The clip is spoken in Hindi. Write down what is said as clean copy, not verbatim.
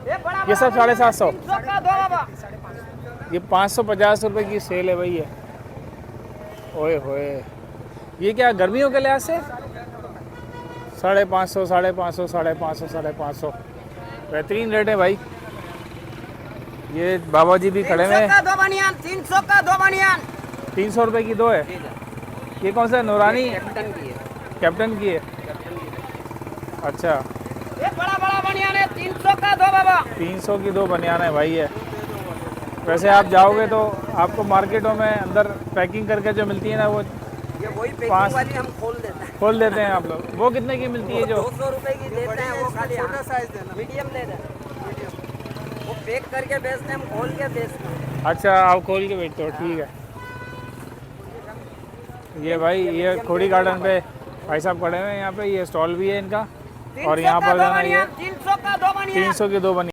ये सब 750। 300 का दो बाबा। ये 550 रुपए की सेल है भाई ये। ओए होए, ये क्या गर्मियों के लिहाज से 550, 550, 550, 550 बेहतरीन रेट है भाई। ये बाबा जी भी खड़े 300 हैं। का दो बनियान, 300 का दो बनियान। 300 रुपए की दो है। ये कौन सा है? नूरानी कैप्टन की है। कैप्टन की है। अच्छा, ये बड़ा बड़ा बनियान है, 300 का दो बाबा। 300 की दो बनियान है भाई है। वैसे आप जाओगे तो आपको मार्केटों में अंदर पैकिंग करके जो मिलती है ना, वो ये वही पाँच- पैकिंग वाली हम खोल देते हैं। खोल देते हैं आप लोग। वो कितने की मिलती है जो? 200 रुपए की देते हैं, वो खाली छोटा साइज देना, मीडियम दे दें। वो पैक करके बेचते हैं, हम खोल के बेचते हैं। अच्छा, आप खोल के बेचते हो, ठीक है। ये भाई ये खोड़ी गार्डन पे भाई साहब खड़े हुए हैं यहाँ पे। ये स्टॉल भी है इनका। और 300 यहाँ का पर दो जो है ना ये बनियान, 300 का दो बनियान। 300 की दो बनी